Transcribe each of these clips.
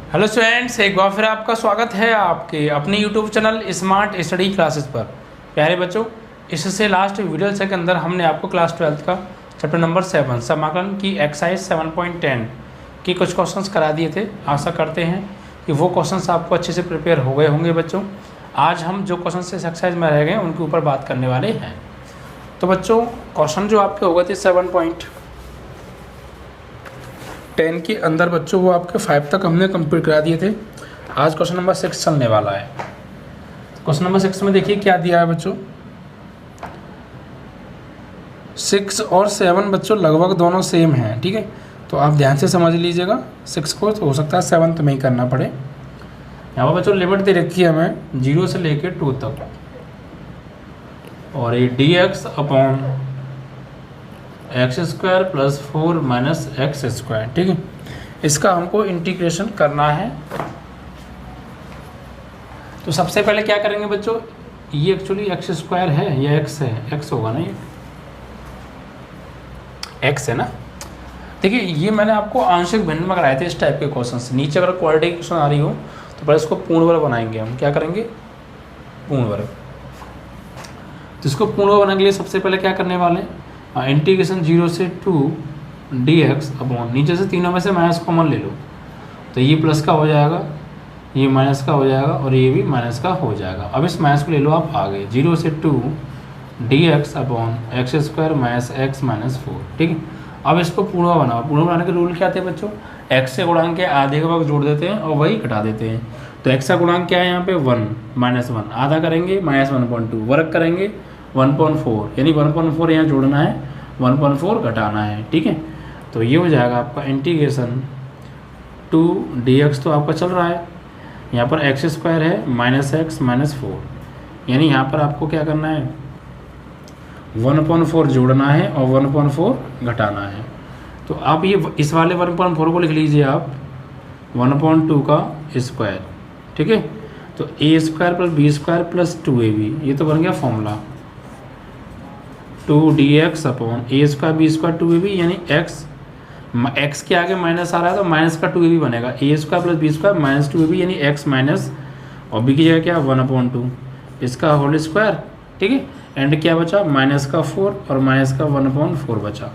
Hello students, एक बार फिर आपका स्वागत है आपके अपने YouTube channel smart study classes पर। प्यारे बच्चों, इससे लास्ट वीडियो के अंदर हमने आपको क्लास 12 का चैप्टर नंबर 7 समाकलन की एक्सरसाइज 7.10 की कुछ क्वेश्चंस करा दिए थे। आशा करते हैं कि वो क्वेश्चंस आपको अच्छे से प्रिपेयर हो गए होंगे। बच्चों, आज हम जो क्वेश्चन इस एक्सरसाइज में रह गए उनके ऊपर बात करने वाले हैं। तो बच्चों, क्वेश्चन जो आपके हो गए थे 7.10 के अंदर बच्चों, वो आपके 5 तक हमने कंप्लीट करा दिए थे। आज क्वेश्चन नंबर 6 चलने वाला है। क्वेश्चन नंबर 6 में देखिए क्या दिया है बच्चों। 6 और 7 बच्चों लगभग दोनों सेम हैं, ठीक है। तो आप ध्यान से समझ लीजिएगा 6 को, तो हो सकता है 7 में ही करना पड़े। यहाँ पर बच्चों लिमिट दे रखी है हमें 0 से लेकर 2 तक, और ये dx अपॉन x² + 4 - x², ठीक है। इसका हमको इंटीग्रेशन करना है। तो सबसे पहले क्या करेंगे बच्चों, ये एक्चुअली x² है या x है, x होगा ना, ये x है ना। देखिए, ये मैंने आपको आंशिक भिन्न में कराए थे इस टाइप के क्वेश्चन। नीचे अगर क्वाड्रेटिक क्वेश्चन आ रही हो तो पहले इसको पूर्ण वर्ग बनाएंगे हम। क्या करेंगे, पूर्ण वर्ग। तो इसको पूर्ण वर्ग बनाने के लिए सबसे पहले क्या करने वाले हैं, इंटीग्रेशन 0 से 2 dx अपॉन, नीचे से तीनों में से माइनस कॉमन ले लो, तो ये प्लस का हो जाएगा, ये माइनस का हो जाएगा, और ये भी माइनस का हो जाएगा। अब इस माइनस को ले लो आप आगे, 0 से 2 dx अपॉन x² - x - 4, ठीक है। अब इसको पूर्ण बनाओ। पूर्ण बनाने के रूल क्या थे बच्चों, x से गुणांक के आधे का भाग जोड़ देते हैं और वही घटा देते हैं। तो x का गुणांक क्या है यहाँ पे 1 - 1, आधा करेंगे -1.2, वर्ग करेंगे 1.4, यानी 1.4 यहाँ जोड़ना है, 1.4 घटाना है, ठीक है। तो ये हो जाएगा आपका इंटीग्रेशन 2 dx, तो आपका चल रहा है यहाँ पर x² है -x - 4, यानी यहाँ पर आपको क्या करना है 1/4 जोड़ना है और 1/4 घटाना है। तो आप ये इस वाले 1/4 को लिख लीजिए आप 1/2 का स्क्वायर, ठीक है। तो a² + b² + 2ab, ये तो बन गया formula 2 dx upon a² b² 2ab, यानी x के आगे माइनस आ रहा है तो माइनस का 2ab बनेगा, a² + b² - 2ab, यानी x माइनस, और b की जगह क्या 1/2 इसका होल स्क्वायर, ठीक है। एंड क्या बचा, माइनस का 4 और माइनस का 1/4 बचा।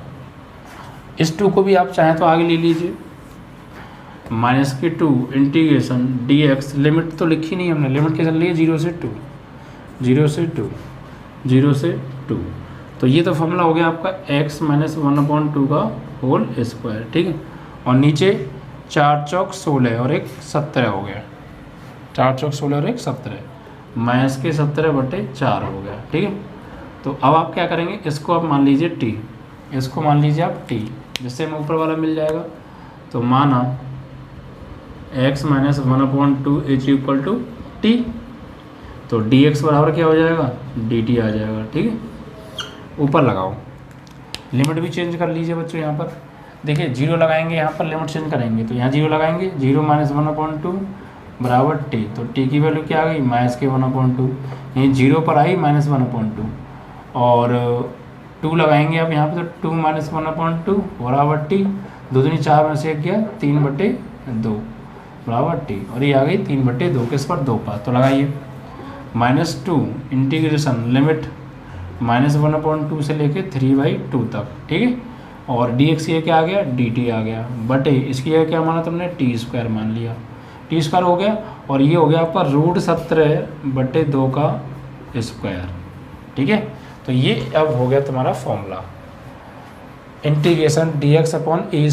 इस 2 को भी आप चाहें तो आगे ले लीजिए, -2 इंटीग्रेशन dx, लिमिट तो लिखी नहीं हमने, लिमिट क्या चल रही है 0 से 2, 0 से 2, 0 से 2। तो ये तो फॉर्मूला हो गया आपका x - 1/2 का होल स्क्वायर, ठीक है। और नीचे 4 चौक 16 और 1 17 हो गया, 4 चौक 16 और 1 17, -17/4 हो गया, ठीक है। तो अब आप क्या करेंगे, इसको आप मान लीजिए t, इसको मान लीजिए आप t, जिससे हमें ऊपर वाला मिल जाएगा। तो माना x - 1/2 = t, तो dx बराबर क्या हो जाएगा, dt आ जाएगा, ठीक है। ऊपर लगाओ, लिमिट भी चेंज कर लीजिए बच्चों। यहाँ पर देखिए 0 लगाएंगे, यहाँ पर लिमिट चेंज करेंगे, तो यहाँ 0 लगाएंगे, 0 - 1/2 बराबर t, तो t की वैल्यू क्या आ गई, -1/2, यानी 0 पर आई -1/2, और 2 लगाएंगे आप यहाँ पे, तो 2 - 1/2 बराबर t, 2 दूनी 4 में से 1 गया, 3/2 बराबर t, और ये आ गई 3/2 किस पर, 2 पर। तो लगाइए -2 इंटीग्रेशन लिमिट -1/2 से लेके 3/2 तक, ठीक है। और dx ये क्या आ गया, dt आ गया, बटे इसकी जगह क्या माना तुमने, t² मान लिया, t² हो गया, और ये हो गया आपका √17/2 का स्क्वायर, ठीक है। तो ये अब हो गया तुम्हारा formula, integration dx upon a² -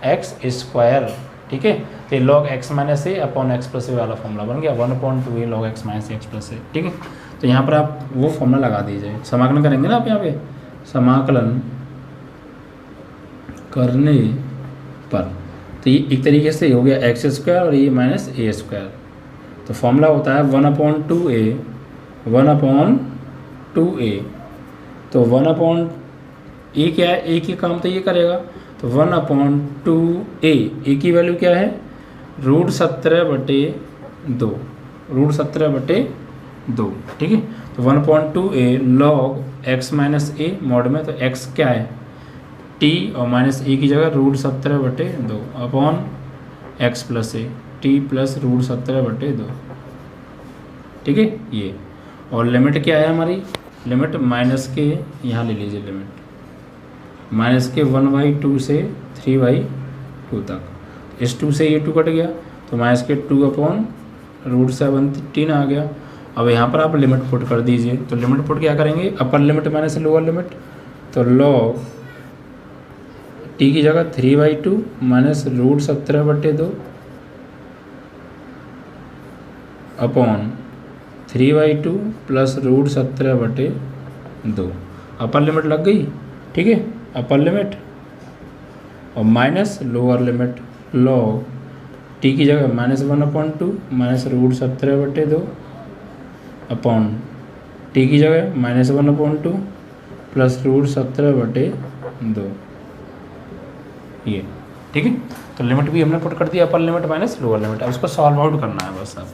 x², ठीक है। तो log x - a upon x + a वाला फॉर्मूला बन गया, 1/2 log x - x + a, ठीक है। तो यहाँ पर आप वो फॉर्मूला लगा दीजिए। समाकलन करेंगे ना आप, यहाँ पे समाकलन करने पर, तो ये एक तरीके से हो गया x² और ये -a²। तो फॉर्मूला होता है 1/2a, 1/2a, तो 1/a क्या है, a की काम तो ये करेगा, तो 1/2a, a की वैल्यू क्या है, √17/2, √17/2, ठीक है। तो 1/2a log x - a mod में, तो x क्या है टी और माइनस ए की जगह √17/2 upon x plus A T plus √17/2, ठीक है ये। और लिमिट क्या है हमारी, लिमिट माइनस के, यहाँ ले लीजिए लिमिट माइनस के 1/2 से 3/2 तक, इस 2 से ये 2 कट गया तो माइनस के 2/√17 आ गया। अब यहाँ पर आप लिमिट पुट कर दीजिए, तो लिमिट पुट क्या करेंगे, upper limit minus lower limit, तो log टी की जगह 3/2 minus √17/2 upon 3/2 plus √17/2, upper limit लग गई, ठीक है, अपर लिमिट और minus lower limit log T की जगह -1/2 माइनस √17/2 अपॉन टी की जगह -1/2 प्लस √17/2, ये ठीक है। तो लिमिट भी हमने पुट कर दिया, upper limit minus lower limit. अब उसको सॉल्व आउट करना है बस अब।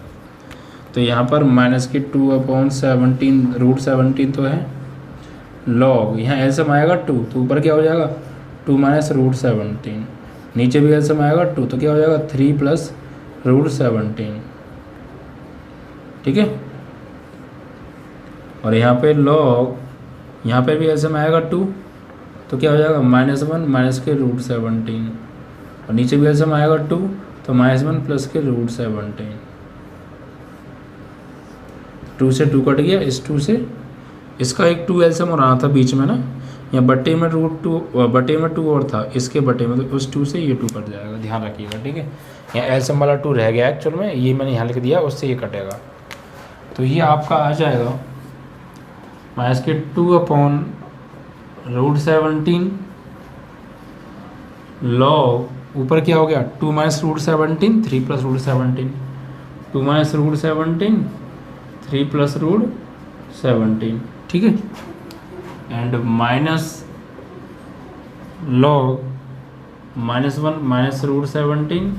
तो यहाँ पर माइनस के 2/17 √17 तो है, log यहाँ एलसीएम आएगा 2 तो ऊपर क्या हो जाएगा 2 माइनस √17, नीचे भी एलसीएम आएगा 2 तो क्या हो जाएगा 3 प्लस √17, ठीक है। और यहाँ पे log, यहाँ पे भी एलसीएम आएगा 2 तो क्या हो जाएगा -1 माइनस के √17, और नीचे भी एलसीएम आएगा 2 तो -1 प्लस के √17, 2 से 2 कट गया, इस 2 से इसका एक 2 एलसीएम और रहा था बीच में ना, यहाँ बट्टे में √2 बटे में 2 और था, इसके बटे में, तो उस 2 से ये 2 कट जाएगा, ध्यान रखिएगा, ठीक है। यहाँ एलसीएम वाला 2 रह गया एक्चुअल में, ये मैंने यहाँ लिख दिया, उससे ये कटेगा। तो ये आपका आ जाएगा माइनस के 2/√17 log ऊपर क्या हो गया 2 माइनस √17 3 प्लस √17, 2 माइनस √17 3 प्लस √17, ठीक है। And minus log -1 minus √17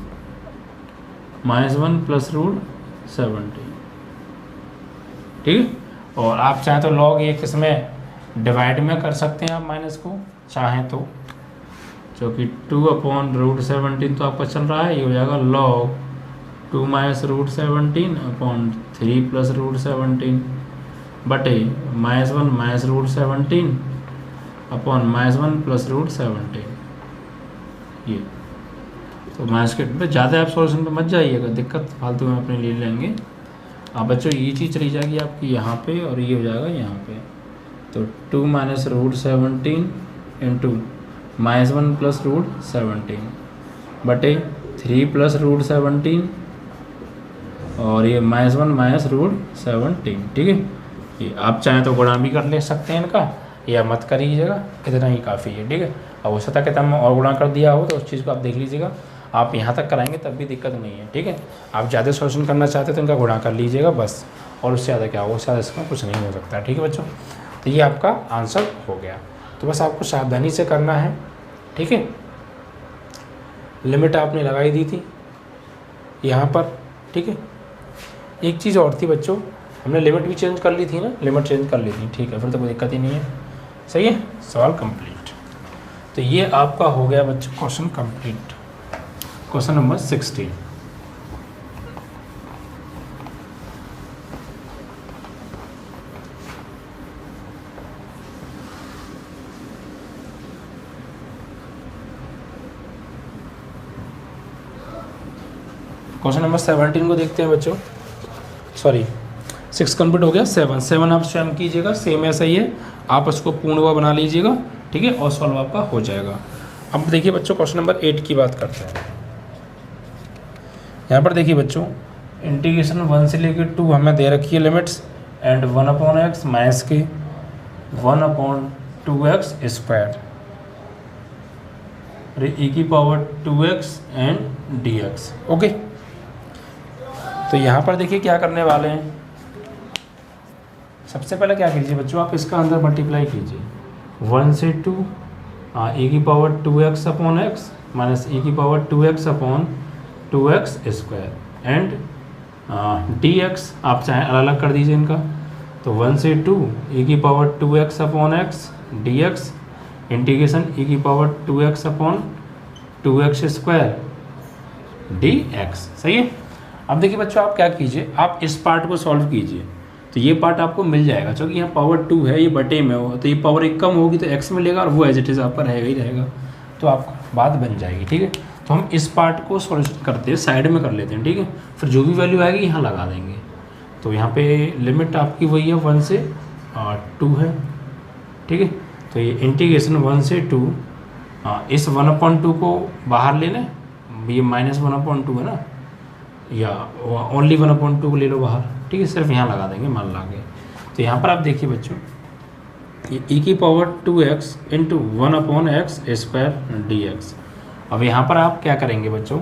-1 plus √17, ठीक है। और आप चाहें तो log ये किसमें डिवाइड में कर सकते हैं आप माइनस को चाहें तो, जो कि 2/√17 तो आपका चल रहा है, ये हो जाएगा log 2 माइनस √17 अपॉन 3 प्लस √17 बटे -1 माइनस √17 अपॉन -1 प्लस √17, ये। तो माइनस के ज़्यादा आप सॉल्यूशन पे मत जाइएगा, दिक्कत फालतू में अपने ले लेंगे आप बच्चों। ये चीज़ चली जाएगी आपकी यहाँ पे और ये हो जाएगा यहाँ पे, तो 2 माइनस √17 इंटू -1 प्लस √17 बटे 3 प्लस √17 और ये -1 माइनस √17, ठीक है। ये आप चाहें तो गुणा भी कर ले सकते हैं इनका, या मत करिएगा, इतना ही काफ़ी है, ठीक है। अब हो सकता है कि तब और गुणा कर दिया हो तो उस चीज़ को आप देख लीजिएगा, आप यहाँ तक कराएंगे तब भी दिक्कत नहीं है, ठीक है। आप ज़्यादा सॉल्यूशन करना चाहते हैं तो इनका गुणा कर लीजिएगा बस, और उससे ज़्यादा क्या होगा, उससे ज़्यादा इसमें कुछ नहीं हो सकता, ठीक है बच्चों। तो ये आपका आंसर हो गया, तो बस आपको सावधानी से करना है, ठीक है। लिमिट आपने लगाई दी थी यहाँ पर, ठीक है। एक चीज़ और थी बच्चों, हमने लिमिट भी चेंज कर ली थी ना, लिमिट चेंज कर ली थी, ठीक है, फिर तो कोई दिक्कत ही नहीं है, सही है। सवाल कंप्लीट। तो ये आपका हो गया बच्चों question complete, question number 60। Question number 17 को देखते हैं बच्चों, सॉरी 6 कंप्लीट हो गया, 7 आप स्वयं कीजिएगा, सेम ऐसा ही है, आप उसको पूर्णवा बना लीजिएगा, ठीक है, और सॉल्व आपका हो जाएगा। अब देखिए बच्चों क्वेश्चन नंबर 8 की बात करते हैं। यहाँ पर देखिए बच्चों, इंटीग्रेशन 1 से लेकर 2 हमें दे रखी है लिमिट्स, एंड 1/x माइनस के 1/2x square e⁻²x and dx, okay. तो यहाँ पर देखिए क्या करने वाले हैं, सबसे पहले क्या कीजिए बच्चों, आप इसका अंदर मल्टीप्लाई कीजिए 1 से 2 e⁻²x upon x minus e⁻²x upon 2x square and dx आप चाहें अलग अलग कर दीजिए इनका, तो 1 से 2 e⁻²x upon x dx integration ई की power 2x upon 2x square dx। सही है। अब देखिए बच्चों, आप क्या कीजिए, आप इस पार्ट को सॉल्व कीजिए तो ये पार्ट आपको मिल जाएगा, क्योंकि यहाँ पावर 2 है, ये बटे में हो तो ये पावर 1 कम होगी तो x मिलेगा और वो एज इट इज़ आपका रहेगा ही रहेगा, तो आपका बात बन जाएगी। ठीक है, तो हम इस पार्ट को सॉल्यूशन करते हैं, साइड में कर लेते हैं। ठीक है, फिर जो भी वैल्यू आएगी यहाँ लगा देंगे। तो यहाँ पे लिमिट आपकी वही है 1 से 2 है। ठीक है, तो ये इंटीग्रेशन 1 से 2, इस 1/2 को बाहर ले लें, ये -1/2 है ना, या ओनली 1/2 को ले लो बाहर। ठीक है, सिर्फ यहाँ लगा देंगे मान लाके। तो यहाँ पर आप देखिए बच्चों, ये ई की power 2x into 1/x square dx। अब यहाँ पर आप क्या करेंगे बच्चों,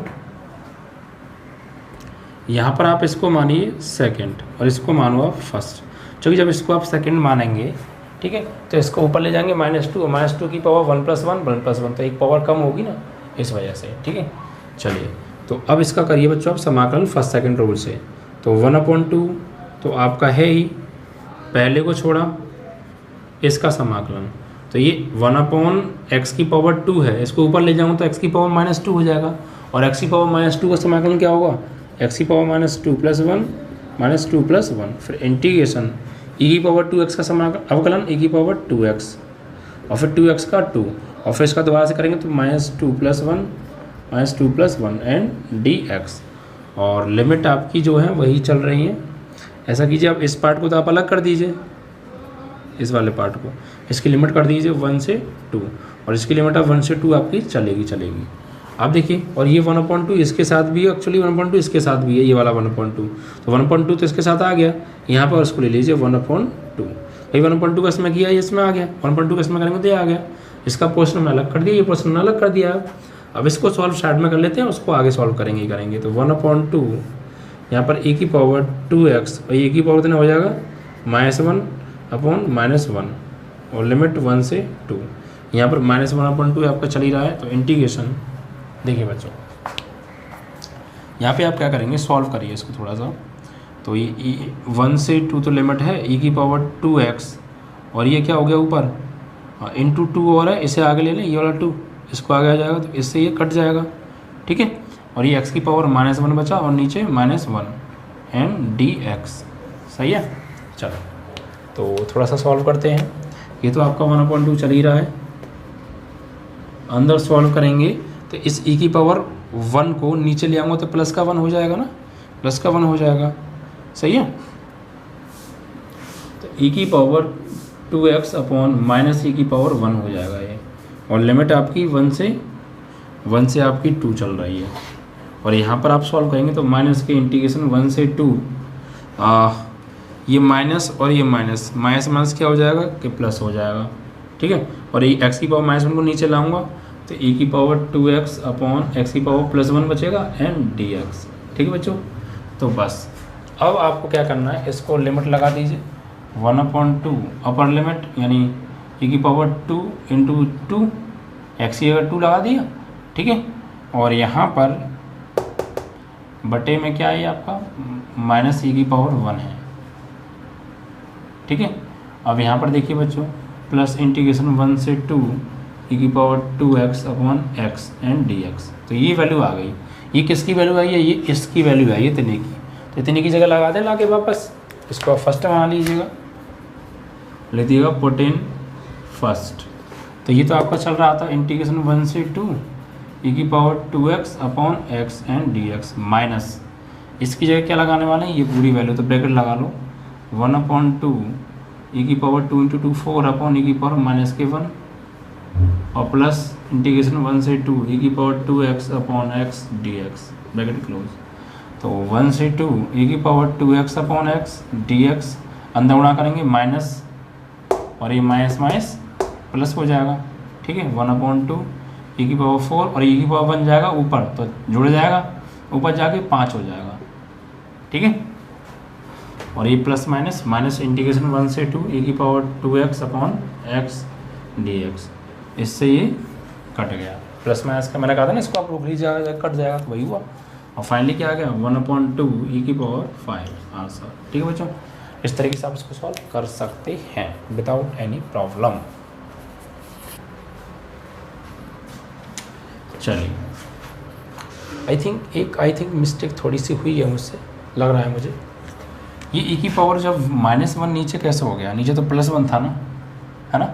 यहाँ पर आप इसको मानिए सेकंड और इसको मानो आप फर्स्ट, क्योंकि जब इसको आप सेकंड मानेंगे, ठीक है, तो इसको ऊपर ले जाएंगे -2 की पावर 1 + 1 तो एक पावर कम होगी ना, इस वजह से। ठीक है, चलिए तो अब इसका करिए बच्चों आप समाकलन फर्स्ट सेकंड रूल से। तो 1/2 तो आपका है ही, पहले को छोड़ा, इसका समाकलन, तो ये 1/x की पावर 2 है, इसको ऊपर ले जाऊँ तो x की पावर -2 हो जाएगा, और x की पावर -2 का समाकलन क्या होगा, x की पावर -2 + 1 -2 + 1, फिर इंटीग्रेशन e की पावर 2x का समाकलन अवकलन e की पावर 2x और फिर 2x का 2, और फिर इसका दोबारा से करेंगे तो -2 + 1 -2 + 1 एंड dx, और लिमिट आपकी जो है वही चल रही है। ऐसा कीजिए, अब इस पार्ट को तो आप अलग कर दीजिए, इस वाले पार्ट को, इसकी लिमिट कर दीजिए 1 से 2 और इसकी लिमिट अब 1 से 2 आपकी चलेगी। आप देखिए, और ये 1/2 इसके साथ भी है, एक्चुअली 1/2 इसके साथ भी है, ये वाला 1/2, तो 1/2 तो इसके साथ आ गया यहाँ पर, उसको ले लीजिए 1/2। ये 1/2 का इसमें किया, ये इसमें आ गया, 1/2 का इसमें करेंगे तो ये आ गया, इसका पोर्शन में अलग कर दिया, ये पोर्शन में अलग कर दिया। अब इसको सॉल्व साइड में कर लेते हैं, उसको आगे सॉल्व करेंगे। तो 1/2 यहाँ पर e की पावर 2x और e की पावर कितना हो जाएगा -1/-1 और लिमिट 1 से 2, यहाँ पर -1/2 आपका चल ही रहा है। तो इंटीग्रेशन देखिए बच्चों, यहाँ पे आप क्या करेंगे, सॉल्व करिए इसको थोड़ा सा। तो ये 1 से 2 तो लिमिट है e की पावर 2x और ये क्या हो गया ऊपर इंटू 2 और है, इसे आगे ले लें, ये वाला 2 इसको आगे आ जाएगा, तो इससे ये कट जाएगा। ठीक है, और ये x की पावर -1 बचा और नीचे -1 एंड dx। सही है, चलो तो थोड़ा सा सॉल्व करते हैं। ये तो आपका 1/2 चल ही रहा है, अंदर सॉल्व करेंगे तो इस e की पावर 1 को नीचे ले आऊँगा तो प्लस का 1 हो जाएगा ना, प्लस का 1 हो जाएगा। सही है, तो e की पावर 2x अपॉन -e की पावर 1 हो जाएगा ये, और लिमिट आपकी 1 से आपकी 2 चल रही है। और यहाँ पर आप सॉल्व करेंगे तो माइनस के इंटीग्रेशन 1 से 2, ये माइनस और ये माइनस क्या हो जाएगा कि प्लस हो जाएगा। ठीक है, और ये x की पावर -1 को नीचे लाऊंगा तो e की पावर 2x अपॉन x की पावर +1 बचेगा एंड dx। ठीक है बच्चों, तो बस अब आपको क्या करना है, इसको लिमिट लगा दीजिए 1/2 अपर लिमिट, यानी e की पावर 2 इंटू 2, x की अगर 2 लगा दिया। ठीक है, और यहाँ पर बटे में क्या है आपका -e की पावर 1 है। ठीक है, अब यहाँ पर देखिए बच्चों, प्लस इंटीग्रेशन 1 से 2 e की power 2x upon x and dx। तो ये वैल्यू आ गई, ये किसकी वैल्यू आई है, ये इसकी वैल्यू आई है इतने की, तो इतने की जगह लगा दें लाके वापस, इसको आप फर्स्ट बना लीजिएगा, ले दीजिएगा पुट इन फर्स्ट। तो ये तो आपका चल रहा था इंटीग्रेशन 1 से 2 e की power 2x upon x and dx, minus इसकी जगह क्या लगाने वाले हैं, ये पूरी वैल्यू, तो ब्रैकेट लगा लो 1/2 e की पावर 2 इंटू 2 4 अपॉन e की पावर -1 और प्लस इंटीग्रेशन 1 से 2 e की power 2x upon x dx, bracket close. तो 1 से 2 e की power 2x upon x dx, अंदर गुणा करेंगे माइनस और ये माइनस प्लस हो जाएगा। ठीक है, 1/2 e की पावर 4 और e की पावर 1 जाएगा ऊपर तो जुड़ जाएगा, ऊपर जाके 5 हो जाएगा। ठीक है, और ये प्लस माइनस इंटीग्रेशन 1 से 2 e की power 2x upon x dx, इससे ये कट गया, प्लस माइनस का मैंने कहा था ना, इसको आप रोक लीजिएगा, कट जाएगा, तो वही हुआ। और फाइनली क्या आ गया 1/2 e की पावर 5 आंसर। ठीक है बच्चों, इस तरीके से आप इसको सॉल्व कर सकते हैं विदाउट एनी प्रॉब्लम। चलिए, आई थिंक मिस्टेक थोड़ी सी हुई है मुझसे, लग रहा है मुझे। ये e की पावर जब -1 नीचे कैसे हो गया? नीचे तो +1 था ना, है ना?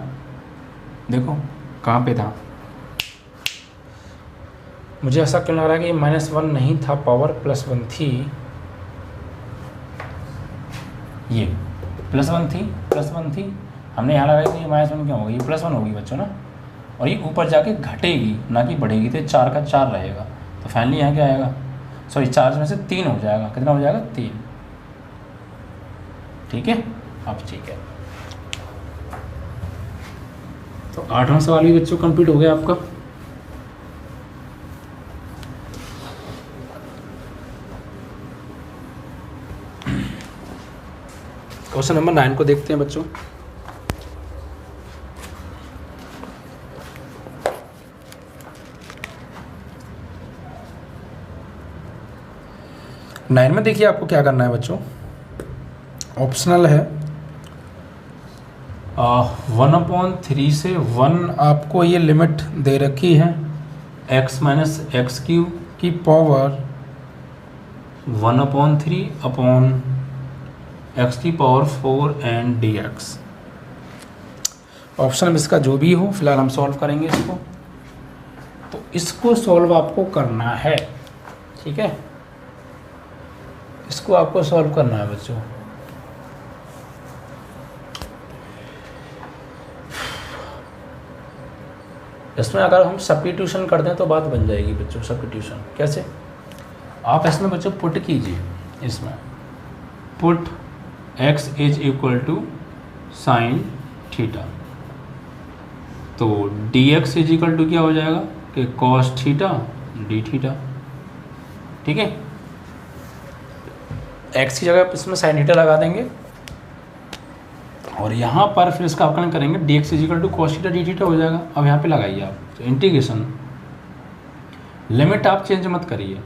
देखो कहाँ पे था, मुझे ऐसा क्यों लग रहा है कि ये -1 नहीं था, पावर +1 थी। ये +1 थी, हमने यहाँ लगाई तो ये -1 क्यों होगी? ये +1 होगी बच्चों ना, और ये ऊपर जाके घटेगी ना कि बढ़ेगी, तो 4 का 4 रहेगा। तो फाइनली यहाँ क्या आएगा? सॉरी, 4 में से 3 हो जाएगा। कितना हो जाएगा? 3। ठीक है, अब ठीक है। तो 8वां सवाल भी बच्चों कंप्लीट हो गया आपका। क्वेश्चन नंबर 9 को देखते हैं बच्चों। नाइन में देखिए आपको क्या करना है बच्चों, ऑप्शनल है। 1/3 से 1 आपको ये लिमिट दे रखी है, x माइनस एक्स क्यूब की पावर 1/3 अपॉन x की पावर 4 एंड dx। ऑप्शन में इसका जो भी हो, फिलहाल हम सॉल्व करेंगे इसको। तो इसको सॉल्व आपको करना है, ठीक है, इसको आपको सॉल्व करना है बच्चों। इसमें अगर हम सब्स्टिट्यूशन कर दें तो बात बन जाएगी बच्चों। सब्स्टिट्यूशन कैसे? आप इसमें बच्चों पुट कीजिए, इसमें put x is equal to sine theta, तो dx इज इक्वल टू क्या हो जाएगा कि cos थीटा d थीटा। ठीक है, x की जगह इसमें साइन थीटा लगा देंगे और यहाँ पर फिर इसका अवकलन करेंगे, dx is equal to cos theta d theta हो जाएगा। अब यहाँ पे लगाइए आप, तो इंटीग्रेशन, लिमिट आप चेंज मत करिए,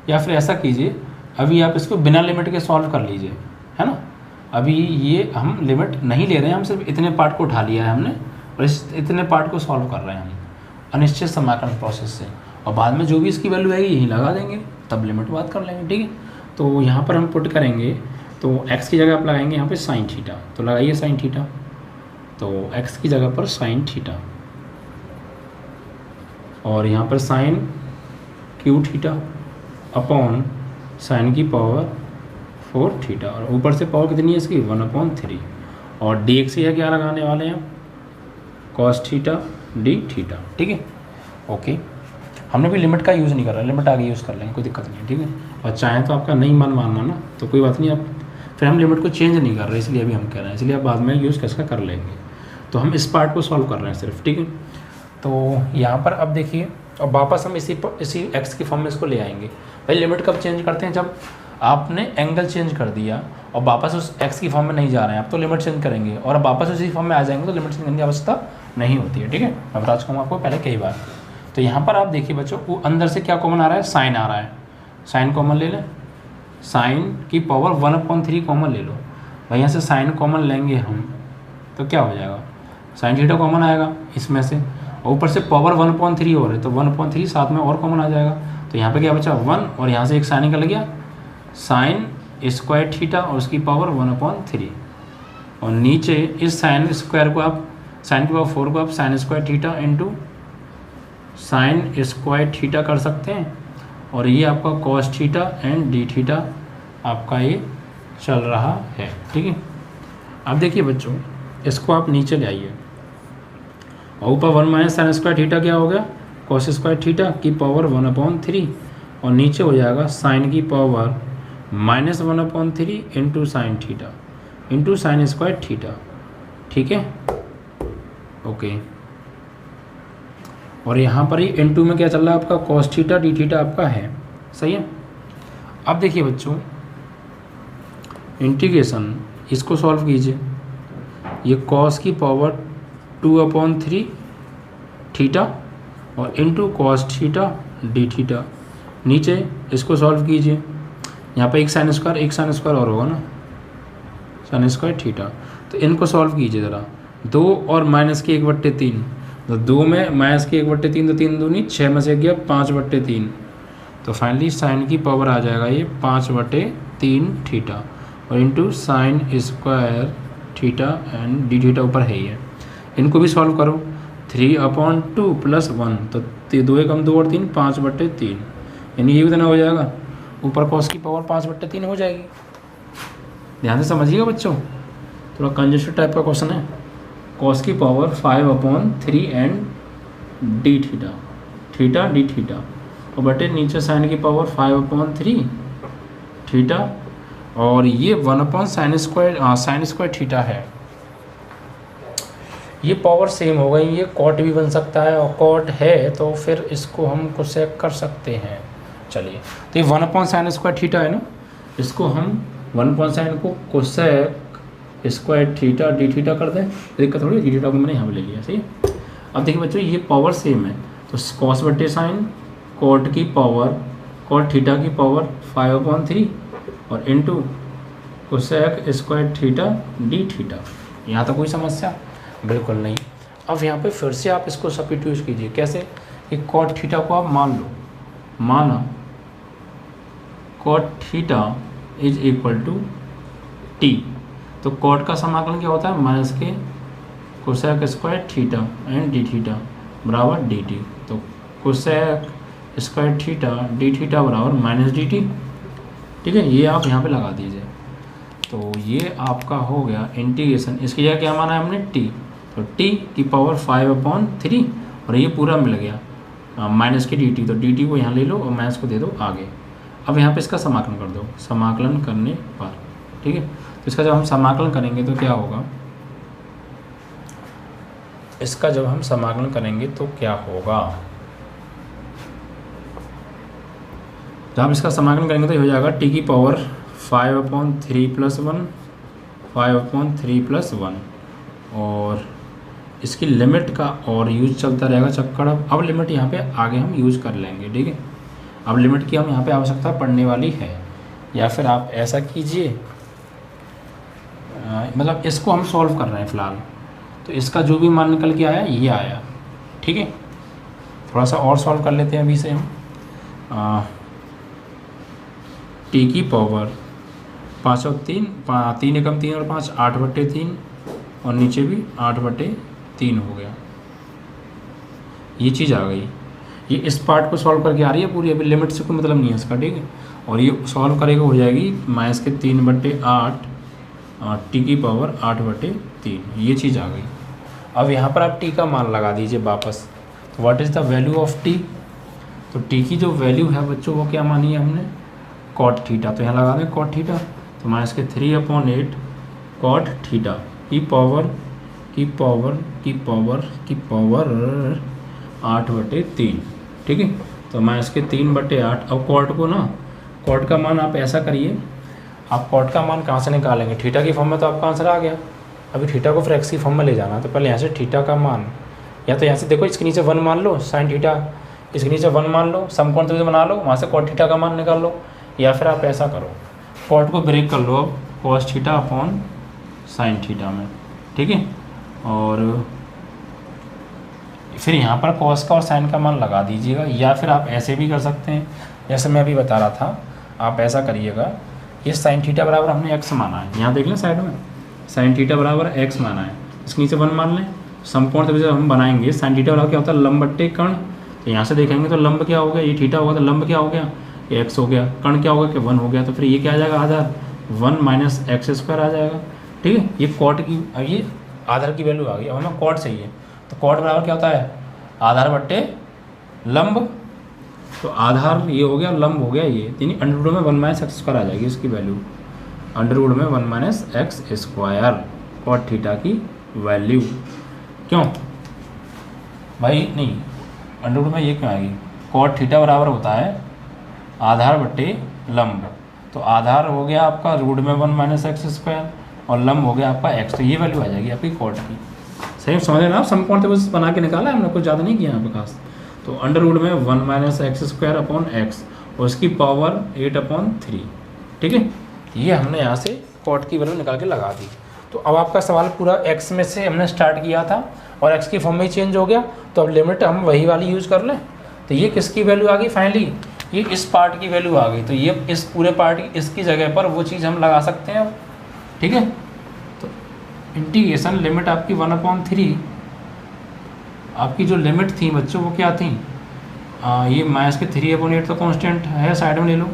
या फिर ऐसा कीजिए अभी आप इसको बिना लिमिट के सॉल्व कर लीजिए, है ना। अभी ये हम लिमिट नहीं ले रहे हैं, हम सिर्फ इतने पार्ट को उठा लिया है हमने और इस इतने पार्ट को सॉल्व कर रहे हैं हम अनिश्चित समाकलन प्रोसेस से, और बाद में जो भी इसकी वैल्यू आएगी यही लगा देंगे, तब लिमिट बात कर लेंगे। ठीक है, तो यहाँ पर हम पुट करेंगे, तो x की जगह आप लगाएंगे यहाँ पे साइन थीटा, तो लगाइए साइन थीटा, तो x की जगह पर साइन थीटा और यहाँ पर sine Q theta upon sine की पावर 4 थीटा, और ऊपर से पावर कितनी है इसकी 1/3, और dx की क्या लगाने वाले हैं cos थीटा d थीटा। ठीक है, ओके, हमने भी लिमिट का यूज़ नहीं कर रहा, लिमिट आगे यूज़ कर लेंगे, कोई दिक्कत नहीं है। ठीक है, और चाहें तो आपका नहीं मन मानना ना तो कोई बात नहीं, आप फिर हम लिमिट को चेंज नहीं कर रहे, इसलिए अभी हम कह रहे हैं, इसलिए आप बाद में यूज़ कैसे कर लेंगे। तो हम इस पार्ट को सॉल्व कर रहे हैं सिर्फ। ठीक है, तो यहाँ पर अब देखिए, अब वापस हम इसी x की फॉर्म में इसको ले आएंगे। भाई लिमिट कब चेंज करते हैं? जब आपने एंगल चेंज कर दिया और वापस उस x की फॉर्म में नहीं जा रहे हैं आप, तो लिमिट चेंज करेंगे, और अब वापस उसी फॉर्म में आ जाएंगे तो लिमिट चेंज करने की आवश्यकता नहीं होती है। ठीक है, मैं बता चुका हूँ आपको पहले कई बार। तो यहाँ पर आप देखिए बच्चों, वो अंदर से क्या कॉमन आ रहा है? साइन आ रहा है, साइन कॉमन ले लें, साइन की पावर 1/3 कॉमन ले लो। भाई यहाँ से साइन कॉमन लेंगे हम तो क्या हो जाएगा? साइन थीटा कॉमन आएगा इसमें से, और ऊपर से पावर 1/3 हो रहा है, तो 1/3 साथ में और कॉमन आ जाएगा। तो यहाँ पे क्या बचा 1, और यहाँ से एक साइन निकल गया, साइन स्क्वायर थीटा और उसकी पावर 1/3, और नीचे इस साइन स्क्वायर को आप, साइन की पावर 4 को आप sine square theta into sine square theta कर सकते हैं, और ये आपका cos theta and d theta आपका ये चल रहा है। ठीक है, अब देखिए बच्चों, इसको आप नीचे ले आइए, और ऊपर 1 माइनस साइन स्क्वायर थीटा क्या हो गया? cos स्क्वायर थीटा की पावर 1/3, और नीचे हो जाएगा साइन की power -1/3 into sine theta into sine square theta. ठीक है, ओके, और यहाँ पर ही इंटू में क्या चल रहा है आपका? cos थीटा d थीटा आपका है, सही है। अब देखिए बच्चों, इंटीग्रेशन, इसको सॉल्व कीजिए, ये cos की पावर 2/3 थीटा और into cos theta d theta, नीचे इसको सॉल्व कीजिए, यहाँ पे एक साइन स्क्वायर और होगा ना, साइन स्क्वायर थीटा, तो इनको सॉल्व कीजिए ज़रा, 2 और -1/3, तो 2 में माइनस की 1/3 तो 3 दूनी 6 में से गया 5/3। तो फाइनली साइन की पावर आ जाएगा ये 5/3 थीटा और into sine square theta and D theta ऊपर है ही है। इनको भी सॉल्व करो 3/2 + 1 तो 2 एकम 2 और 3 5/3 यानी ये कितना हो जाएगा ऊपर कॉस की पावर 5/3 हो जाएगी। ध्यान से समझिएगा बच्चों, थोड़ा कंजेस्टेड टाइप का क्वेश्चन है। कॉस की power 5/3 and D theta theta D theta और बटे नीचे साइन की पावर 5/3 थीटा और ये 1/sin स्क्वायर थीटा है। ये पावर सेम हो गई, ये कॉट भी बन सकता है और कॉट है तो फिर इसको हम कोसेक कर सकते हैं। चलिए तो ये 1/sin स्क्वायर थीटा है ना, इसको हम 1/sin को cosec square theta D theta कर दें, दिक्कत थोड़ी, डी थीटा को मैंने यहाँ पे ले लिया। सही। अब देखिए बच्चों ये पावर सेम है तो कॉस बटे साइन कॉट की पावर कॉट थीटा की पावर 5/3 और into cosec square theta D theta. यहाँ तो कोई समस्या बिल्कुल नहीं। अब यहाँ पे फिर से आप इसको सब्स्टिट्यूट कीजिए। कैसे कि कॉट थीटा को आप मान लो, माना cot theta is equal to T, तो कॉट का समाकलन क्या होता है माइनस के cosec square theta and D theta बराबर डी टी। तो cosec square theta D theta बराबर माइनस डी टी। ठीक है, ये आप यहाँ पे लगा दीजिए। तो ये आपका हो गया इंटीग्रेशन, इसकी जगह क्या माना है हमने टी, तो टी की पावर 5/3 और ये पूरा मिल गया माइनस की डी टी, तो डी टी को यहाँ ले लो और माइनस को दे दो आगे। अब यहाँ पे इसका समाकलन कर दो, समाकलन करने पर ठीक है। तो इसका जब हम समाकलन करेंगे तो क्या होगा, इसका जब हम समाकलन करेंगे तो क्या होगा, जब हम इसका समाकलन करेंगे तो ये हो जाएगा टी की पावर 5/3 + 1 5/3 + 1 और इसकी लिमिट का और यूज चलता रहेगा चक्कर। अब लिमिट यहाँ पे आगे हम यूज कर लेंगे। ठीक है, अब लिमिट की हम यहाँ पे आवश्यकता पड़ने वाली है। या फिर आप ऐसा कीजिए, मतलब इसको हम सॉल्व कर रहे हैं फ़िलहाल, तो इसका जो भी मान निकल के आया ये आया। ठीक है, थोड़ा सा और सॉल्व कर लेते हैं अभी से हम। टी की पावर 5 और 3 3 एकम 3 और 5 8/3 और नीचे भी 8/3 हो गया। ये चीज़ आ गई, ये इस पार्ट को सॉल्व करके आ रही है पूरी, अभी लिमिट से कोई मतलब नहीं है इसका। ठीक है, और ये सॉल्व करेगा हो जाएगी माइनस के 3/8 टी की पावर 8/3, ये चीज़ आ गई। अब यहाँ पर आप टी का मान लगा दीजिए वापस। तो what is the value of T, तो टी की जो वैल्यू है बच्चों वो क्या मानी है हमने कॉट थीटा, तो यहाँ लगा दें कॉट थीटा, तो माइनस के 3/8 कॉट थीटा की पावर 8/3। ठीक है, तो माइनस के 3/8। अब कॉट को ना, कॉट का मान आप ऐसा करिए, आप कॉट का मान कहाँ से निकालेंगे, थीटा की फॉर्म में तो आपका आंसर आ गया। अभी थीटा को फिर एक्स की फॉर्म में ले जाना, तो पहले यहाँ से थीटा का मान, या तो यहाँ से देखो इसके नीचे 1 मान लो साइन थीटा, इसके नीचे 1 मान लो, समकोण त्रिभुज बना लो, वहाँ से कॉट थीटा का मान निकाल लो। या फिर आप ऐसा करो, कॉट को ब्रेक कर लो अब cos theta upon sine theta में। ठीक है, और फिर यहाँ पर कॉस का और साइन का मान लगा दीजिएगा। या फिर आप ऐसे भी कर सकते हैं जैसे मैं अभी बता रहा था, आप ऐसा करिएगा, ये साइन थीटा बराबर हमने एक्स माना है, यहाँ देख लें साइड में साइन थीटा बराबर एक्स माना है, इसके नीचे 1 मान लें। समकोण त्रिभुज हम बनाएंगे, साइन थीटा बराबर क्या होता है लंब बट्टे कर्ण, तो यहाँ से देखेंगे तो लंब क्या हो गया, ये थीटा होगा तो लंब क्या हो गया ये एक्स हो गया, कर्ण क्या होगा कि 1 हो गया, तो फिर ये क्या आ जाएगा आधार 1 माइनस x² आ जाएगा। ठीक है, ये कॉट की, अब ये आधार की वैल्यू आ गई। अब हमें कॉट चाहिए, तो कॉट बराबर क्या होता है आधार बट्टे लंब, तो आधार ये हो गया, लंब हो गया ये, यानी अंडर रूट में 1 माइनस x² आ जाएगी इसकी वैल्यू, अंडर रूट में 1 माइनस x² कॉट थीटा की वैल्यू। क्यों भाई, नहीं अंडर रूट में ये क्यों आएगी, कॉट थीटा बराबर होता है आधार बट्टे लंब, तो आधार हो गया आपका रूट में 1 माइनस x² और लंब हो गया आपका x, तो ये वैल्यू आ जाएगी आपकी कॉट की। सही समझ रहे ना आप, समकोण त्रिभुज बना के निकाला है हमने, कुछ ज़्यादा नहीं किया यहाँ पे खास। तो अंडर रूट में 1 माइनस x² अपॉन x और उसकी पावर 8/3। ठीक है, ये हमने यहाँ से कॉट की वैल्यू निकाल के लगा दी। तो तो अब आपका सवाल पूरा x में से हमने स्टार्ट किया था और x की फॉर्म में ही चेंज हो गया, तो अब लिमिट हम वही वाली यूज़ कर लें। तो ये किसकी वैल्यू आ गई फाइनली, ये इस पार्ट की वैल्यू आ गई। तो ये इस पूरे पार्ट की इसकी जगह पर वो चीज़ हम लगा सकते हैं अब, ठीक है। तो इंटीग्रेशन लिमिट आपकी 1/3, आपकी जो लिमिट थी बच्चों वो क्या थी, ये माइनस के 3/8 तो कांस्टेंट है, साइड में ले लो,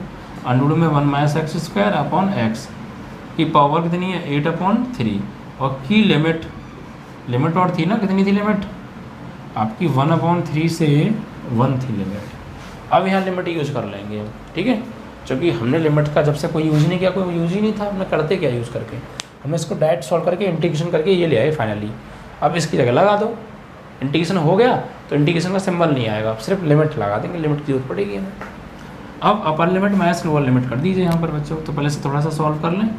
अंडर में 1 - x² की पावर कितनी है 8/3 और की लिमिट और थी ना, कितनी थी लिमिट आपकी 1/3 से 1 थी लिमिट। अब यहाँ लिमिट यूज़ कर लेंगे हम, ठीक है, क्योंकि हमने लिमिट का जब से कोई यूज़ नहीं किया, कोई यूज़ ही नहीं था, हमने करते क्या यूज़ करके, हमने इसको डायरेक्ट सॉल्व करके इंटीग्रेशन करके ये ले आए फाइनली। अब इसकी जगह लगा दो, इंटीग्रेशन हो गया तो इंटीग्रेशन का सिंबल नहीं आएगा, सिर्फ लिमिट लगा देंगे, लिमिट की जरूरत पड़ेगी हमें। अब upper limit minus lower limit कर दीजिए यहाँ पर बच्चों। तो पहले से थोड़ा सा सॉल्व कर लें।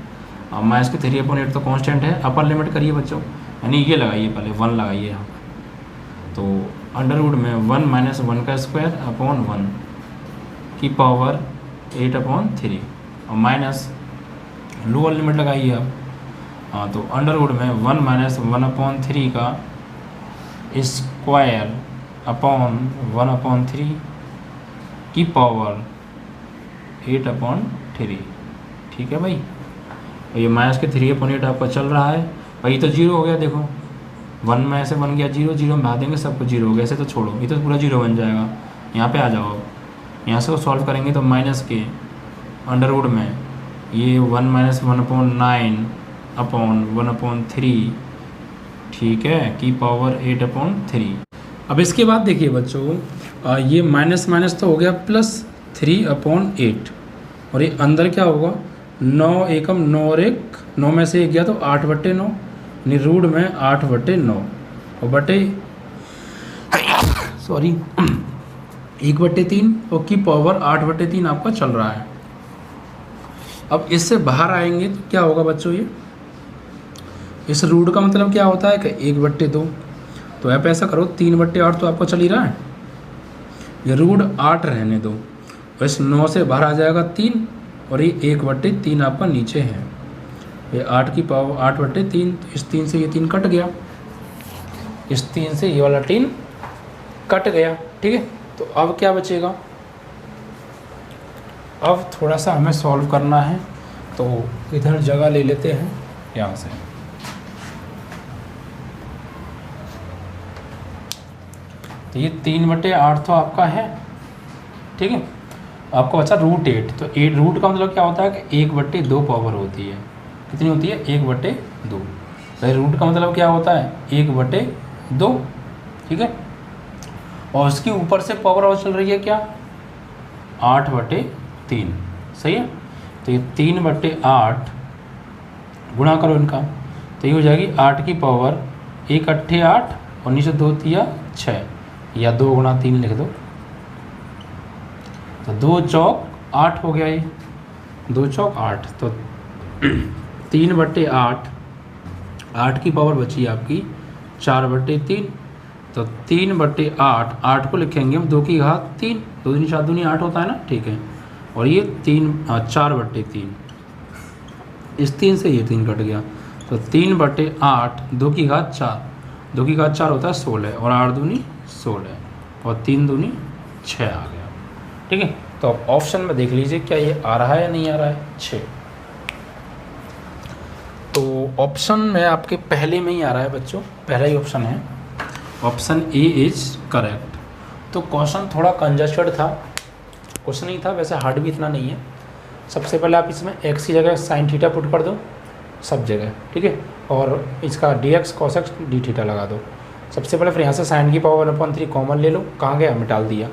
माइनस के 3/8 तो कांस्टेंट है, अपर लिमिट करिए बच्चों, यानी ये लगाइए, पहले 1 लगाइए यहाँ पर। तो अंडर रूट में 1 - 1² की पावर 8/3 और माइनस लोअर लिमिट लगाइए आप। हाँ, तो अंडर रूट में 1 - 1/3 का स्क्वायर अपॉन 1/3 की पावर 8/3, ठीक है भाई। और ये माइनस के 3/8 आपका चल रहा है भाई, तो जीरो हो गया, देखो 1 में से 1 गया, 0 0 में भाग देंगे सबको, जीरो हो गया। ऐसे तो छोड़ो, ये तो पूरा जीरो बन जाएगा। यहाँ पे आ जाओ, अब यहाँ से सॉल्व करेंगे तो माइनस के अंडर रूट में ये 1 - 1/9/1/3, ठीक है, की पावर 8/3। अब इसके बाद देखिए बच्चों, ये माइनस माइनस तो हो गया प्लस 3/8 और ये अंदर क्या होगा 9 एकम 9 और 1, 9 में से 1 गया तो 8/9, यानी रूट में 8/9 और बटे 1/3 और की पावर 8/3 आपका चल रहा है। अब इससे बाहर आएंगे तो क्या होगा बच्चों, ये इस रूट का मतलब क्या होता है कि 1/2। तो आप ऐसा करो 3/8 तो आपको चल ही रहा है, ये रूट 8 रहने दो, और इस 9 से बाहर आ जाएगा 3 और ये 1/3 आपका नीचे है, ये 8 की पावर 8/3, तो इस 3 से ये 3 कट गया, इस 3 से ये वाला 3 कट गया, ठीक है। तो अब क्या बचेगा, अब थोड़ा सा हमें सॉल्व करना है, तो इधर जगह ले लेते हैं यहाँ से। तो ये 3/8 तो आपका है, ठीक है। आपको बचा √8, तो रूट का मतलब क्या होता है कि 1/2 पावर होती है, कितनी होती है 1/2। तो रूट का मतलब क्या होता है 1/2, ठीक है। और उसके ऊपर से पावर और चल रही है क्या 8/3, सही है। तो ये 3/8 गुणा करो इनका, तो ये हो जाएगी 8 की पावर 1 8 8 और नीचे 2 3 6, या 2 × 3 लिख दो, तो 2 चौक 8 हो गया, ये 2 चौक 8, तो 3/8, 8 की पावर बची आपकी 4/3, तो 3/8, 8 को लिखेंगे हम 2 की घात 3, 2 दूनी 4 दूनी 8 होता है ना, ठीक है। और ये 4/3, इस 3 से ये 3 कट गया, तो 3/8 2 की घात 4, 2 की घात 4 होता है 16, और 8 दूनी 16 और 3 दूनी 6 आ गया, ठीक है। तो अब ऑप्शन में देख लीजिए क्या ये आ रहा है या नहीं आ रहा है 6। तो ऑप्शन में आपके पहले में ही आ रहा है बच्चों, पहला ही ऑप्शन है, ऑप्शन ए इज करेक्ट। तो क्वेश्चन थोड़ा कंजस्टेड था, कुछ नहीं था, वैसे हार्ड भी इतना नहीं है। सबसे पहले आप इसमें x की जगह sin थीटा पुट कर दो सब जगह, ठीक है, और इसका dx cos x d theta लगा दो। सबसे पहले फिर यहाँ से sin की पावर 1/3 कॉमन ले लो, कहाँ गया मिटाल दिया,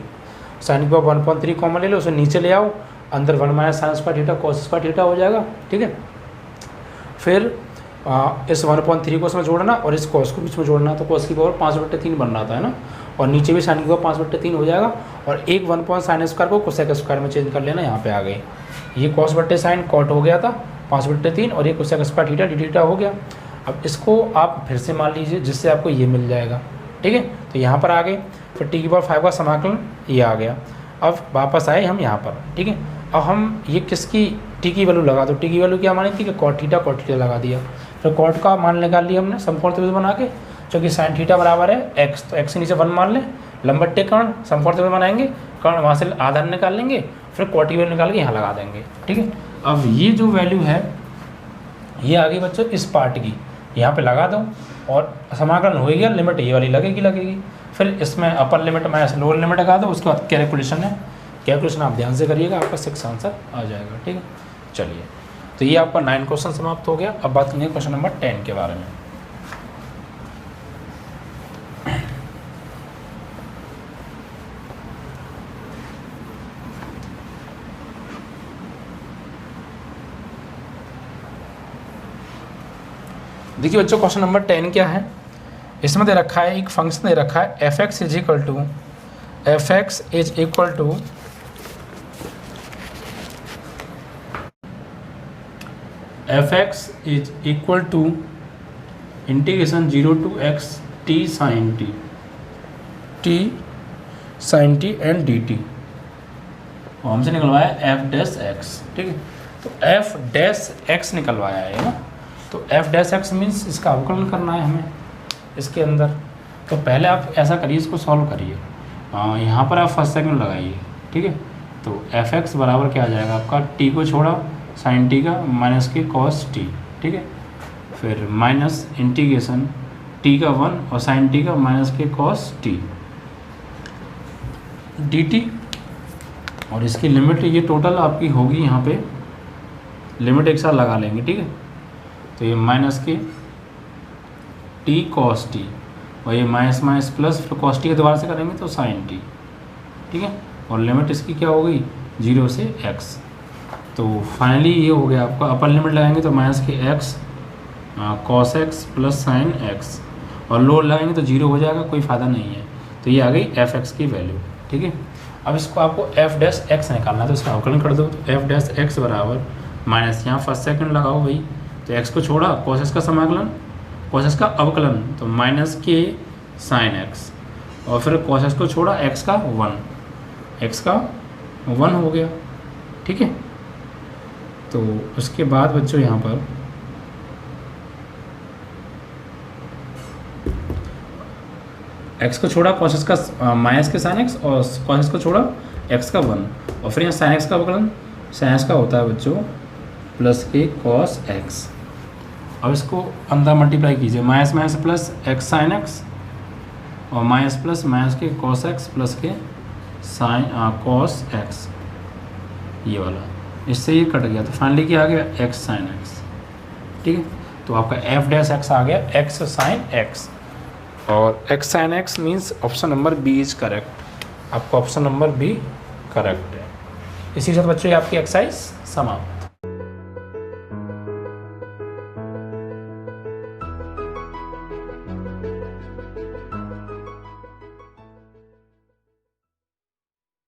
sin की पावर 1/3 कॉमन ले लो, उसे नीचे ले आओ, अंदर 1 - sin² थीटा cos² थीटा हो जाएगा, ठीक है। फिर इस 1/3 को इसमें जोड़ना और इस cos को बीच में जोड़ना, तो cos की पावर 5/3 बन रहा था, है ना, और नीचे भी sin की पावर 5/3 हो जाएगा, और एक 1/sin² को cosec² में चेंज कर लेना, यहाँ पे आ गए, ये cos/sin cot हो गया था 5/3, और ये cosec² थीटा d थीटा हो गया। अब इसको आप फिर से मान लीजिए, जिससे आपको ये मिल जाएगा, ठीक है। तो यहाँ पर आ गए, फिर t की पावर 5 का समाकलन ये आ गया। अब वापस आए हम यहाँ पर, ठीक है। अब हम ये किसकी t की वैल्यू लगा दो, t की वैल्यू क्या मानी थी कि cot थीटा लगा दिया, फिर कॉट का मान निकाल लिया हमने समकोण त्रिभुज बना के, क्योंकि साइन थीटा बराबर है एक्स, तो एक्स के नीचे 1 मान लें। लंबट्टे कर्ण समकोण त्रिभुज बनाएंगे, कर्ण वहाँ से आधार निकाल लेंगे, फिर कॉट की वैल्यू निकाल के यहाँ लगा देंगे, ठीक है। अब ये जो वैल्यू है ये आ गई बच्चों इस पार्ट की, यहाँ पे लगा दो और समाकलन हो गया, लिमिट ये वाली लगेगी। फिर इसमें upper limit minus lower limit लगा दो, उसके बाद कैलकुलेशन है, कैलकुलेशन आप ध्यान से करिएगा, आपका 6 आंसर आ जाएगा, ठीक है। चलिए, तो ये आपका 9 क्वेश्चन समाप्त हो गया। अब बात करेंगे क्वेश्चन नंबर 10 के बारे में। देखिए बच्चों, क्वेश्चन नंबर 10 क्या है, इसमें दे रखा है एक फंक्शन दे रखा है F X is equal to integration 0 to x t sin t and dt, और हमसे निकलवाया एफ डैश एक्स, ठीक है। तो एफ डैश एक्स निकलवाया है ना, तो एफ डैश एक्स मीन्स इसका अवकलन करना है हमें इसके अंदर। तो पहले आप ऐसा करिए, इसको सॉल्व करिए, यहाँ पर आप फर्स्ट सेकंड लगाइए, ठीक है। तो एफ एक्स बराबर क्या आ जाएगा आपका, टी को छोड़ा साइन टी का माइनस के कॉस टी, ठीक है। फिर माइनस इंटीग्रेशन टी का 1 और साइन टी का माइनस के कॉस टी डी टी, और इसकी लिमिट ये टोटल आपकी होगी, यहाँ पे लिमिट एक साथ लगा लेंगे, ठीक है। तो ये माइनस के टी कॉस टी, और ये माइनस माइनस प्लस, फिर कॉस टी के दोबारा से करेंगे तो साइन टी, ठीक है। और लिमिट इसकी क्या हो गई 0 से x। तो फाइनली ये हो गया आपका, अपर लिमिट लगाएंगे तो माइनस के x cos x plus sign X, और लोअर लगाएंगे तो 0 हो जाएगा, कोई फ़ायदा नहीं है। तो ये आ गई एफ एक्स की वैल्यू, ठीक है। अब इसको आपको एफ डैश एक्स निकालना है, तो इसका अवकलन कर दो। तो एफ डैश एक्स बराबर माइनस, यहाँ फर्स्ट सेकंड लगाओ भाई, तो एक्स को छोड़ा कॉस एक्स का समाकलन, कॉस एक्स का अवकलन, तो माइनस के साइन एक्स, और फिर कॉस एक्स को छोड़ा एक्स का 1 हो गया, ठीक है। तो उसके बाद बच्चों यहाँ पर एक्स को छोड़ा कॉस एक्स का माइनस के साइन एक्स, और कॉस एक्स को छोड़ा एक्स का 1, और फिर यहाँ साइन एक्स का अवकलन, साइन एक्स का होता है बच्चों प्लस के कॉस एक्स। अब इसको अंदर मल्टीप्लाई कीजिए, minus minus plus x sine X, और माइनस प्लस माइनस के कॉस एक्स प्लस के साइन कॉस एक्स, ये वाला, इससे ये कट गया। तो फाइनली क्या आ गया एक्स साइन एक्स, ठीक है। तो आपका एफ डैश एक्स आ गया एक्स साइन एक्स, और X sine X means option number B is correct. आपका ऑप्शन नंबर बी करेक्ट है। इसी के साथ बच्चों आपकी एक्सरसाइज समाप्त।